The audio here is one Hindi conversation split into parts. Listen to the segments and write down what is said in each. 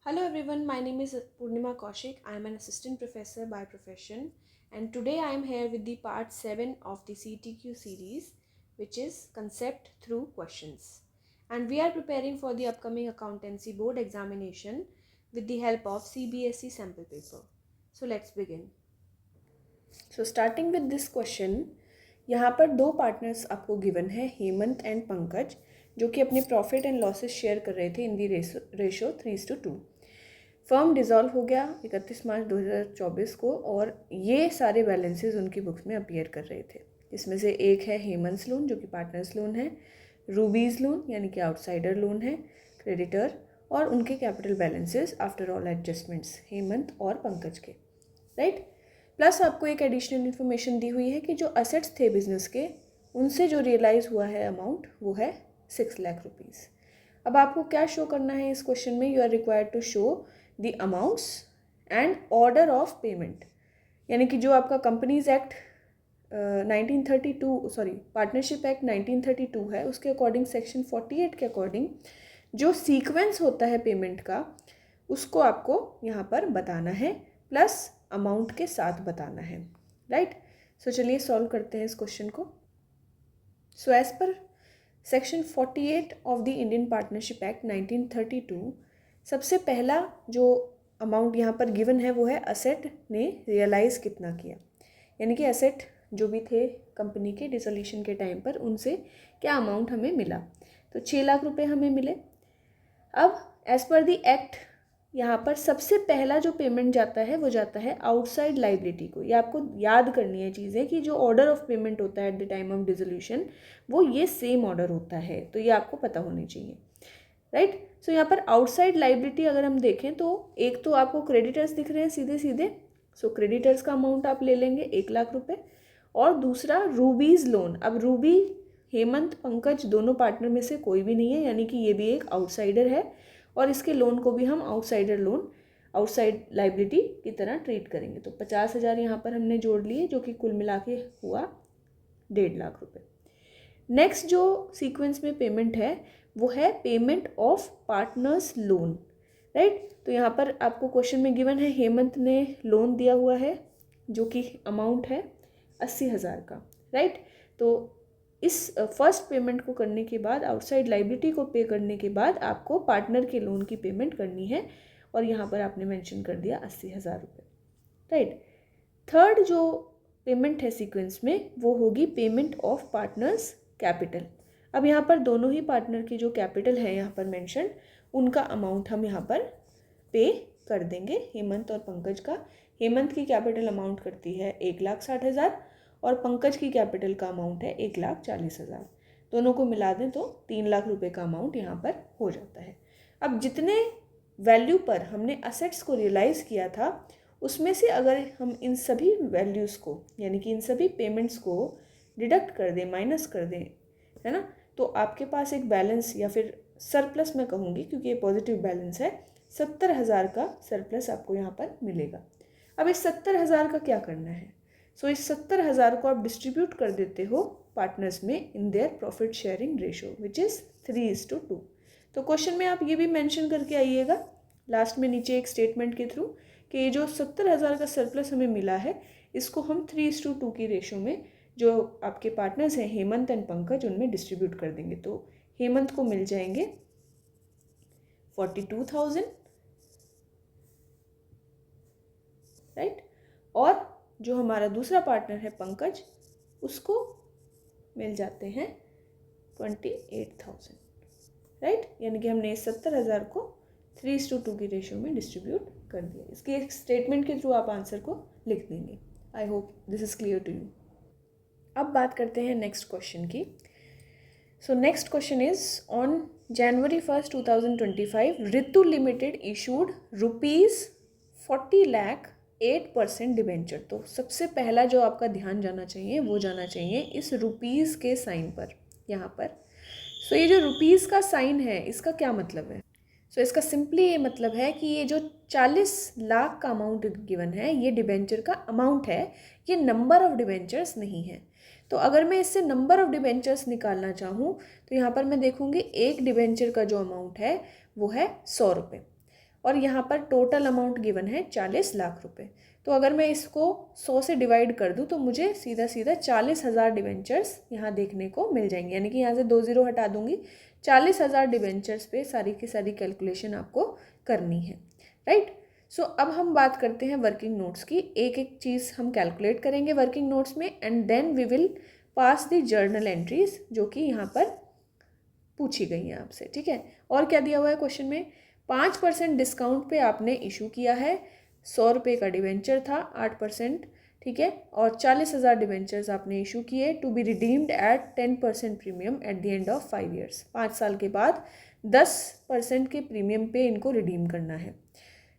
Hello everyone, my name is Purnima Kaushik. I am an assistant professor by profession, and today I am here with the part 7 of the CTQ series, which is Concept Through Questions. And we are preparing for the upcoming accountancy board examination with the help of CBSE sample paper. So let's begin. So starting with this question, यहाँ पर दो पार्टनर्स आपको गिवन है, हेमंत एंड पंकज, जो कि अपने प्रॉफिट एंड लॉसेस शेयर कर रहे थे इन दी रेशो 3:2। फर्म डिज़ोल्व हो गया 31 मार्च 2024 को, और ये सारे बैलेंसेस उनकी बुक्स में अपीयर कर रहे थे। इसमें से एक है हेमंत लोन, जो कि पार्टनर्स लोन है, रूबीज़ लोन यानी कि आउटसाइडर लोन है, क्रेडिटर, और उनके capital balances after all adjustments Hemant और पंकज के, राइट। प्लस आपको एक एडिशनल इन्फॉर्मेशन दी हुई है कि जो असेट्स थे बिजनेस के, उनसे जो रियलाइज़ हुआ है अमाउंट वो है 6 लाख रुपीज़। अब आपको क्या शो करना है इस क्वेश्चन में? You are required to show the amounts and order of payment, यानी कि जो आपका कंपनीज एक्ट 1932 पार्टनरशिप एक्ट 1932 है, उसके अकॉर्डिंग सेक्शन 48 के अकॉर्डिंग जो सीक्वेंस होता है पेमेंट का, उसको आपको यहाँ पर बताना है, प्लस अमाउंट के साथ बताना है, राइट। सो चलिए सॉल्व करते हैं इस क्वेश्चन को। So as per section 48 of the Indian partnership act 1932, सबसे पहला जो अमाउंट यहाँ पर गिवन है वो है असेट ने रियलाइज़ कितना किया, यानी कि असेट जो भी थे कंपनी के डिसोल्यूशन के टाइम पर, उनसे क्या अमाउंट हमें मिला। तो 6 लाख रुपए हमें मिले। अब एज पर दी एक्ट यहाँ पर सबसे पहला जो पेमेंट जाता है वो जाता है आउटसाइड लाइबिलिटी को। ये आपको याद करनी है चीज़ें कि जो ऑर्डर ऑफ पेमेंट होता है at the time of dissolution, वो ये सेम ऑर्डर होता है, तो ये आपको पता होनी चाहिए, राइट। सो यहाँ पर आउटसाइड लाइबिलिटी अगर हम देखें तो एक तो आपको क्रेडिटर्स दिख रहे हैं सीधे सीधे, सो क्रेडिटर्स का अमाउंट आप ले लेंगे 1 लाख रुपए, और दूसरा रूबीज़ लोन। अब रूबी, हेमंत, पंकज दोनों पार्टनर में से कोई भी नहीं है, यानी कि ये भी एक आउटसाइडर है, और इसके लोन को भी हम आउटसाइडर लोन, आउटसाइड लाइबिलिटी की तरह ट्रीट करेंगे। तो 50,000 यहाँ पर हमने जोड़ लिए, जो कि कुल मिला के हुआ 1.5 लाख रुपए। नेक्स्ट जो सीक्वेंस में पेमेंट है वो है payment of partners loan, right. तो यहाँ पर आपको क्वेश्चन में गिवन है हेमंत ने लोन दिया हुआ है, जो कि अमाउंट है 80,000 का, राइट। तो इस फर्स्ट पेमेंट को करने के बाद, आउटसाइड लाइबिलिटी को पे करने के बाद, आपको पार्टनर के लोन की पेमेंट करनी है, और यहाँ पर आपने मेंशन कर दिया 80,000 रुपये, राइट। थर्ड जो पेमेंट है सीक्वेंस में वो होगी पेमेंट ऑफ पार्टनर्स कैपिटल। अब यहाँ पर दोनों ही पार्टनर की जो कैपिटल है यहाँ पर मेंशन, उनका अमाउंट हम यहाँ पर पे कर देंगे, हेमंत और पंकज का। हेमंत की कैपिटल अमाउंट करती है 1,60,000 और पंकज की कैपिटल का अमाउंट है 1,40,000। दोनों को मिला दें तो 3 लाख रुपए का अमाउंट यहाँ पर हो जाता है। अब जितने वैल्यू पर हमने असेट्स को रियलाइज़ किया था, उसमें से अगर हम इन सभी वैल्यूज़ को, यानी कि इन सभी पेमेंट्स को डिडक्ट कर दें, माइनस कर दें, है ना, तो आपके पास एक बैलेंस, या फिर सरप्लस मैं कहूँगी क्योंकि ये पॉजिटिव बैलेंस है, 70,000 का सरप्लस आपको यहाँ पर मिलेगा। अब इस 70,000 का क्या करना है? सो इस 70,000 को आप डिस्ट्रीब्यूट कर देते हो पार्टनर्स में in their profit sharing ratio, which is 3:2। तो क्वेश्चन में आप ये भी मेंशन करके आइएगा लास्ट में नीचे एक स्टेटमेंट के थ्रू कि ये जो 70,000 का सरप्लस हमें मिला है, इसको हम 3:2 की रेशो में जो आपके पार्टनर्स हैं हेमंत एंड पंकज, उनमें डिस्ट्रीब्यूट कर देंगे। तो हेमंत को मिल जाएंगे 42,000, राइट, और जो हमारा दूसरा पार्टनर है पंकज, उसको मिल जाते हैं 28,000, राइट। यानी कि हमने 70,000 को 3:2 की रेशो में डिस्ट्रीब्यूट कर दिया। इसके एक स्टेटमेंट के थ्रू आप आंसर को लिख देंगे। I hope this is clear to you. अब बात करते हैं नेक्स्ट क्वेश्चन की। So next question is on January 1st 2025 Ritu limited issued ₹40 lakh 8% debenture. तो सबसे पहला जो आपका ध्यान जाना चाहिए वो जाना चाहिए इस रुपीज़ के साइन पर यहाँ पर। सो ये जो रुपीज़ का साइन है, इसका क्या मतलब है? सो इसका सिंपली ये मतलब है कि ये जो 40 लाख का अमाउंट गिवन है, ये डिबेंचर का अमाउंट है, ये नंबर ऑफ डिबेंचर्स नहीं है। तो अगर मैं इससे नंबर ऑफ डिबेंचर्स निकालना चाहूँ तो यहाँ पर मैं देखूँगी एक डिबेंचर का जो अमाउंट है वो है 100 रुपये, और यहाँ पर टोटल अमाउंट गिवन है 40 लाख रुपए। तो अगर मैं इसको 100 से डिवाइड कर दूँ तो मुझे सीधा सीधा 40,000 डिवेंचर्स यहाँ देखने को मिल जाएंगे, यानी कि यहाँ से 2 ज़ीरो हटा दूंगी, 40,000 डिवेंचर्स पे सारी की सारी कैलकुलेशन आपको करनी है, राइट। सो अब हम बात करते हैं वर्किंग नोट्स की। एक एक चीज़ हम कैलकुलेट करेंगे वर्किंग नोट्स में, and then we will pass the journal entries जो कि यहाँ पर पूछी गई हैं आपसे, ठीक है। और क्या दिया हुआ है क्वेश्चन में, 5% डिस्काउंट पे आपने इशू किया है, 100 रुपये का डिवेंचर था, 8%, ठीक है, और 40,000 डिवेंचर्स आपने इशू किए to be redeemed at 10% premium at the end of 5 years. 5 साल के बाद 10% के प्रीमियम पे इनको रिडीम करना है,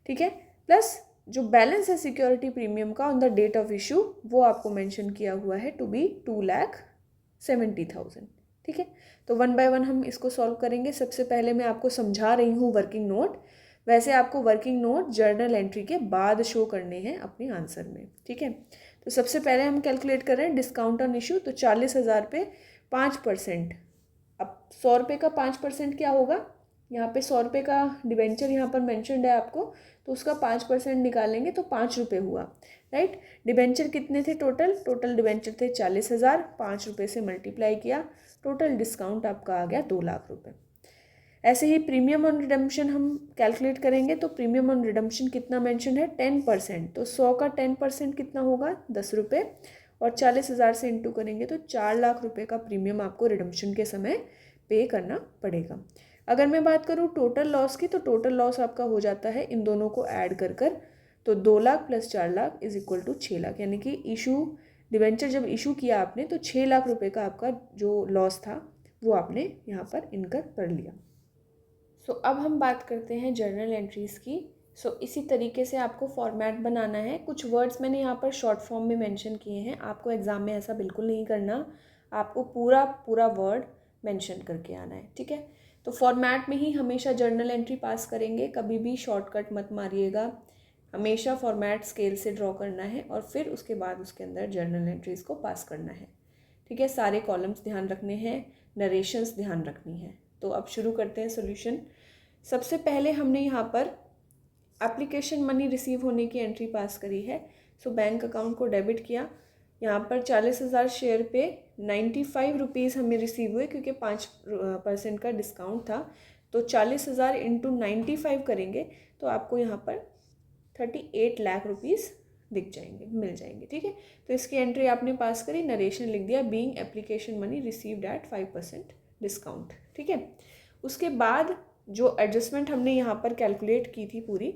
ठीक है। प्लस जो बैलेंस है सिक्योरिटी प्रीमियम का on the date of issue वो आपको मेंशन किया हुआ है टू बी 2,70,000, ठीक है। तो 1 बाय 1 हम इसको सॉल्व करेंगे। सबसे पहले मैं आपको समझा रही हूँ वर्किंग नोट, वैसे आपको वर्किंग नोट जर्नल एंट्री के बाद शो करने हैं अपने आंसर में, ठीक है। तो सबसे पहले हम कैलकुलेट कर रहे हैं डिस्काउंट ऑन इशू, तो 40,000 पे 5%, अब 100 रुपये का 5% क्या होगा, यहाँ पे 100 रुपये का डिवेंचर यहाँ पर मैंशनड है आपको, तो उसका 5% निकालेंगे तो 5 रुपये हुआ, राइट। डिवेंचर कितने थे टोटल डिवेंचर थे 40,000, 5 रुपये से मल्टीप्लाई किया, टोटल डिस्काउंट आपका आ गया 2 लाख रुपये। ऐसे ही प्रीमियम ऑन रिडम्पशन हम कैलकुलेट करेंगे, तो प्रीमियम ऑन रिडम्पशन कितना मेंशन है 10%, तो 100 का 10% कितना होगा 10 रुपये, और 40,000 से इंटू करेंगे तो 4 लाख रुपये का प्रीमियम आपको रिडम्पशन के समय पे करना पड़ेगा। अगर मैं बात करूँ टोटल लॉस की, तो टोटल लॉस आपका हो जाता है इन दोनों को ऐड कर कर, तो 2 lakh plus 4 lakh is equal to 6 lakh, यानी कि इशू डिवेंचर जब इशू किया आपने तो 6 लाख रुपए का आपका जो लॉस था वो आपने यहाँ पर इनकर कर लिया। सो अब हम बात करते हैं जर्नल एंट्रीज़ की। इसी तरीके से आपको फॉर्मेट बनाना है। कुछ वर्ड्स मैंने यहाँ पर शॉर्ट फॉर्म में मेंशन किए हैं, आपको एग्ज़ाम में ऐसा बिल्कुल नहीं करना, आपको पूरा वर्ड मेंशन करके आना है, ठीक है। तो फॉर्मेट में ही हमेशा जर्नल एंट्री पास करेंगे, कभी भी शॉर्टकट मत मारिएगा, हमेशा फॉर्मेट स्केल से ड्रॉ करना है और फिर उसके बाद उसके अंदर जर्नल एंट्रीज़ को पास करना है, ठीक है। सारे कॉलम्स ध्यान रखने हैं, नरेशंस ध्यान रखनी है। तो अब शुरू करते हैं सोल्यूशन। सबसे पहले हमने यहाँ पर एप्लीकेशन मनी रिसीव होने की एंट्री पास करी है। बैंक अकाउंट को डेबिट किया, यहाँ पर 40,000 शेयर पे 95 रुपीज़ हमें रिसीव हुए क्योंकि 5% का डिस्काउंट था, तो 40,000 इंटू 95 करेंगे तो आपको यहाँ पर 38 लाख रुपीज़ मिल जाएंगे, ठीक है। तो इसकी एंट्री आपने पास करी, नरेशन लिख दिया, being application money received at 5% discount, ठीक है। उसके बाद जो एडजस्टमेंट हमने यहाँ पर कैलकुलेट की थी पूरी,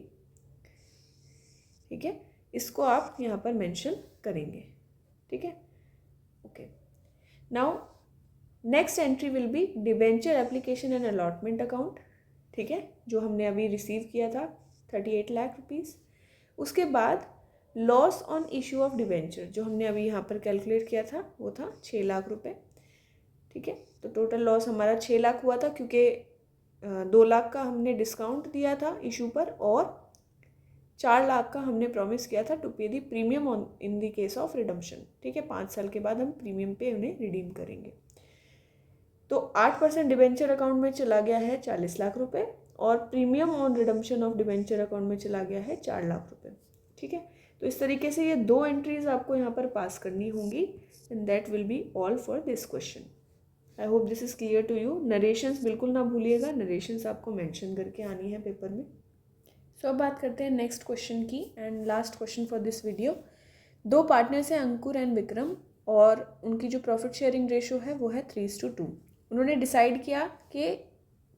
ठीक है, इसको आप यहाँ पर मेंशन करेंगे, ठीक है। Okay, now next entry will be debenture application and allotment account, ठीक है, जो हमने अभी रिसीव किया था 38 लाख रुपीज़। उसके बाद loss on issue of debenture जो हमने अभी यहाँ पर कैलकुलेट किया था वो था 6 लाख रुपए, ठीक है। तो टोटल लॉस हमारा 6 लाख हुआ था क्योंकि 2 लाख का हमने डिस्काउंट दिया था इशू पर और 4 लाख का हमने प्रॉमिस किया था to pay the premium on in the case of redemption, ठीक है। 5 साल के बाद हम प्रीमियम पे उन्हें रिडीम करेंगे। तो 8% डिवेंचर अकाउंट में चला गया है 40 लाख रुपए और premium on redemption of debenture account में चला गया है 4 लाख रुपए, ठीक है। तो इस तरीके से ये 2 एंट्रीज आपको यहाँ पर पास करनी होंगी and that will be all for this question. I hope this is clear to you. Narrations बिल्कुल ना भूलिएगा, नरेशंस आपको मेंशन करके आनी है पेपर में। अब बात करते हैं नेक्स्ट क्वेश्चन की and last question for this video. 2 partners हैं अंकुर एंड विक्रम और उनकी जो प्रॉफिट शेयरिंग रेशो है वो है 3:2। उन्होंने डिसाइड किया कि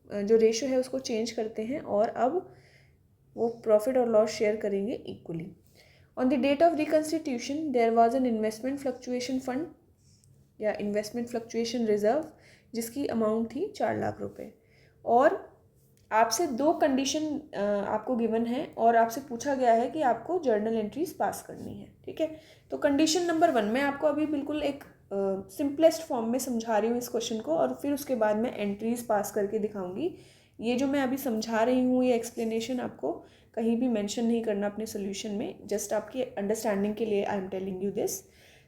जो रेशो है उसको चेंज करते हैं और अब वो प्रॉफिट और लॉस शेयर करेंगे equally. On the date of reconstitution there was an investment fluctuation fund या इन्वेस्टमेंट फ्लक्चुएशन रिजर्व जिसकी अमाउंट थी 4 लाख रुपए और आपसे 2 कंडीशन आपको गिवन है और आपसे पूछा गया है कि आपको जर्नल एंट्रीज पास करनी है, ठीक है। तो कंडीशन नंबर 1 मैं आपको अभी बिल्कुल एक सिंपलेस्ट फॉर्म में समझा रही हूँ इस क्वेश्चन को और फिर उसके बाद मैं एंट्रीज पास करके दिखाऊंगी। ये जो मैं अभी समझा रही हूँ ये एक्सप्लेनेशन आपको कहीं भी मेंशन नहीं करना अपने सोल्यूशन में, जस्ट आपकी अंडरस्टैंडिंग के लिए I am telling you this.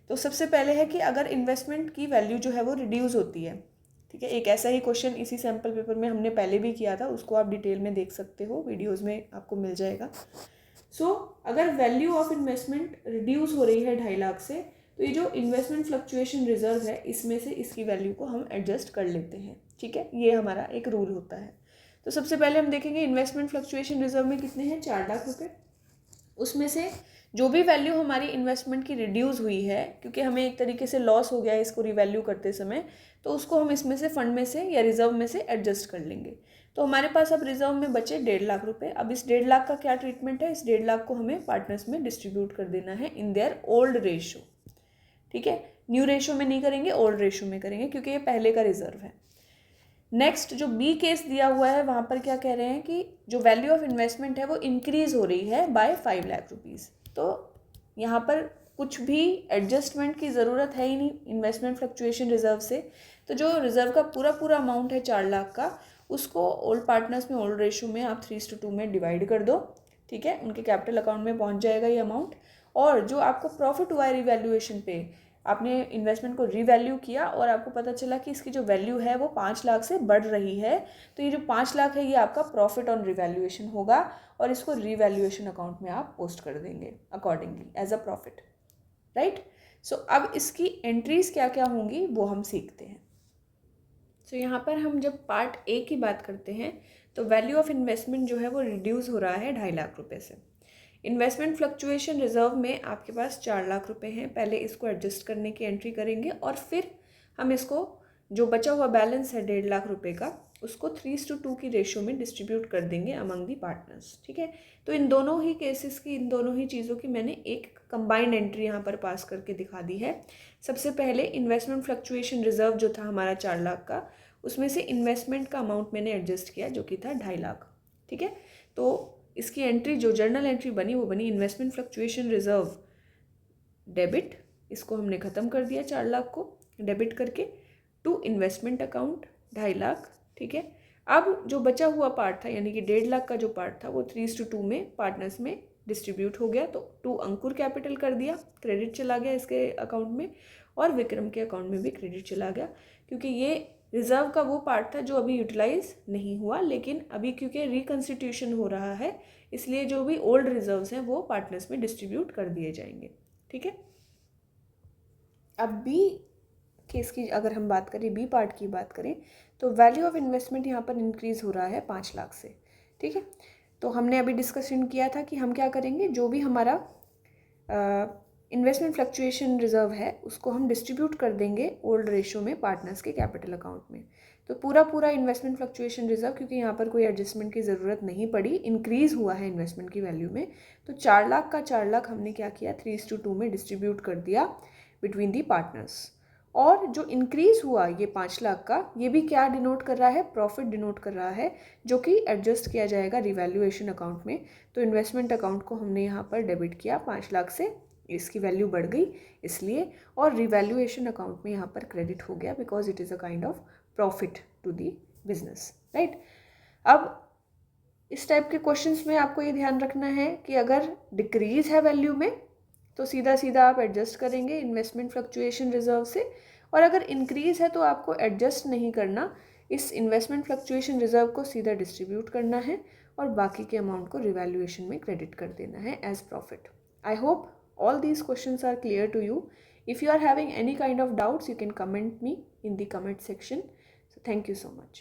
तो सबसे पहले है कि अगर इन्वेस्टमेंट की वैल्यू जो है वो रिड्यूस होती है ठीक है, एक ऐसा ही क्वेश्चन इसी सैम्पल पेपर में हमने पहले भी किया था, उसको आप डिटेल में देख सकते हो, वीडियोज़ में आपको मिल जाएगा। सो अगर वैल्यू ऑफ इन्वेस्टमेंट रिड्यूस हो रही है 2.5 लाख से, तो ये जो इन्वेस्टमेंट फ्लक्चुएशन रिजर्व है इसमें से इसकी वैल्यू को हम एडजस्ट कर लेते हैं। ठीक है, ये हमारा एक रूल होता है। तो सबसे पहले हम देखेंगे इन्वेस्टमेंट फ्लक्चुएशन रिजर्व में कितने हैं, 4 लाख रुपए। उसमें से जो भी वैल्यू हमारी इन्वेस्टमेंट की रिड्यूस हुई है, क्योंकि हमें एक तरीके से लॉस हो गया है इसको रिवैल्यू करते समय, तो उसको हम इसमें से फंड में से या रिजर्व में से एडजस्ट कर लेंगे। तो हमारे पास अब रिजर्व में बचे 1.5 लाख रुपए। अब इस 1.5 लाख का क्या ट्रीटमेंट है, इस 1.5 लाख को हमें पार्टनर्स में डिस्ट्रीब्यूट कर देना है इन देयर ओल्ड रेशो। ठीक है, न्यू रेशो में नहीं करेंगे, ओल्ड रेशो में करेंगे, क्योंकि ये पहले का रिजर्व है। नेक्स्ट जो बी केस दिया हुआ है वहाँ पर क्या कह रहे हैं कि जो वैल्यू ऑफ इन्वेस्टमेंट है वो इंक्रीज हो रही है बाय 5 लाख रुपीज़। तो यहाँ पर कुछ भी एडजस्टमेंट की ज़रूरत है ही नहीं इन्वेस्टमेंट फ्लक्चुएशन रिजर्व से। तो जो रिजर्व का पूरा अमाउंट है 4 लाख का, उसको ओल्ड पार्टनर्स में ओल्ड रेशो में आप 3:2 में डिवाइड कर दो। ठीक है, उनके कैपिटल अकाउंट में पहुँच जाएगा ये अमाउंट। और जो आपको प्रॉफिट हुआ है रिवैल्यूएशन पे, आपने इन्वेस्टमेंट को रीवैल्यू किया और आपको पता चला कि इसकी जो वैल्यू है वो 5 लाख से बढ़ रही है, तो ये जो 5 लाख है ये आपका प्रॉफिट ऑन रिवैल्यूएशन होगा और इसको रीवैल्यूएशन अकाउंट में आप पोस्ट कर देंगे accordingly as a profit. Right, so अब इसकी एंट्रीज क्या क्या होंगी वो हम सीखते हैं। सो यहाँ पर हम जब पार्ट ए की बात करते हैं तो वैल्यू ऑफ इन्वेस्टमेंट जो है वो रिड्यूस हो रहा है 2.5 लाख रुपए से। इन्वेस्टमेंट फ्लक्चुएशन रिजर्व में आपके पास 4 लाख रुपए हैं, पहले इसको एडजस्ट करने की एंट्री करेंगे और फिर हम इसको जो बचा हुआ बैलेंस है 1.5 लाख रुपए का, उसको 3:2 की रेशियो में डिस्ट्रीब्यूट कर देंगे अमंग दी पार्टनर्स। ठीक है, तो इन दोनों ही केसेस की, इन दोनों ही चीज़ों की मैंने एक कंबाइंड एंट्री यहाँ पर पास करके दिखा दी है। सबसे पहले इन्वेस्टमेंट फ्लक्चुएशन रिजर्व जो था हमारा 4 लाख का, उसमें से इन्वेस्टमेंट का अमाउंट मैंने एडजस्ट किया जो कि था 2.5 लाख। ठीक है, तो इसकी एंट्री जो जर्नल एंट्री बनी वो बनी इन्वेस्टमेंट फ्लक्चुएशन रिजर्व डेबिट, इसको हमने ख़त्म कर दिया 4 लाख को डेबिट करके, टू इन्वेस्टमेंट अकाउंट 2.5 लाख। ठीक है, अब जो बचा हुआ पार्ट था यानी कि 1.5 लाख का जो पार्ट था वो 3:2 में पार्टनर्स में डिस्ट्रीब्यूट हो गया, तो 2 अंकुर कैपिटल कर दिया, क्रेडिट चला गया इसके अकाउंट में, और विक्रम के अकाउंट में भी क्रेडिट चला गया, क्योंकि ये रिजर्व का वो पार्ट था जो अभी यूटिलाइज नहीं हुआ, लेकिन अभी क्योंकि रिकन्स्टिट्यूशन हो रहा है इसलिए जो भी ओल्ड रिजर्व्स हैं वो पार्टनर्स में डिस्ट्रीब्यूट कर दिए जाएंगे। ठीक है, अब बी केस की अगर हम बात करें, बी पार्ट की बात करें, तो वैल्यू ऑफ इन्वेस्टमेंट यहाँ पर इंक्रीज़ हो रहा है 5 लाख से। ठीक है, तो हमने अभी डिस्कशन किया था कि हम क्या करेंगे, जो भी हमारा इन्वेस्टमेंट फ्लक्चुएशन रिजर्व है उसको हम डिस्ट्रीब्यूट कर देंगे ओल्ड रेशो में पार्टनर्स के कैपिटल अकाउंट में। तो पूरा इन्वेस्टमेंट फ्लक्चुएशन रिजर्व, क्योंकि यहाँ पर कोई एडजस्टमेंट की ज़रूरत नहीं पड़ी, इंक्रीज़ हुआ है इन्वेस्टमेंट की वैल्यू में, तो 4 लाख का 4 लाख हमने क्या किया, 3:2 में डिस्ट्रीब्यूट कर दिया बिटवीन दी पार्टनर्स। और जो इंक्रीज़ हुआ ये 5 लाख का, ये भी क्या डिनोट कर रहा है, प्रॉफिट डिनोट कर रहा है, जो कि एडजस्ट किया जाएगा रिवैल्यूएशन अकाउंट में। तो इन्वेस्टमेंट अकाउंट को हमने यहाँ पर डेबिट किया 5 लाख से, इसकी वैल्यू बढ़ गई इसलिए, और रिवैल्यूएशन अकाउंट में यहाँ पर क्रेडिट हो गया because it is a kind of profit to the business. Right, अब इस टाइप के क्वेश्चंस में आपको ये ध्यान रखना है कि अगर डिक्रीज है वैल्यू में तो सीधा सीधा आप एडजस्ट करेंगे इन्वेस्टमेंट फ्लक्चुएशन रिजर्व से, और अगर इंक्रीज है तो आपको एडजस्ट नहीं करना, इस इन्वेस्टमेंट फ्लक्चुएशन रिजर्व को सीधा डिस्ट्रीब्यूट करना है और बाकी के अमाउंट को रिवैल्यूएशन में क्रेडिट कर देना है as profit. I hope all these questions are clear to you. If you are having any kind of doubts, you can comment me in the comment section. So thank you so much.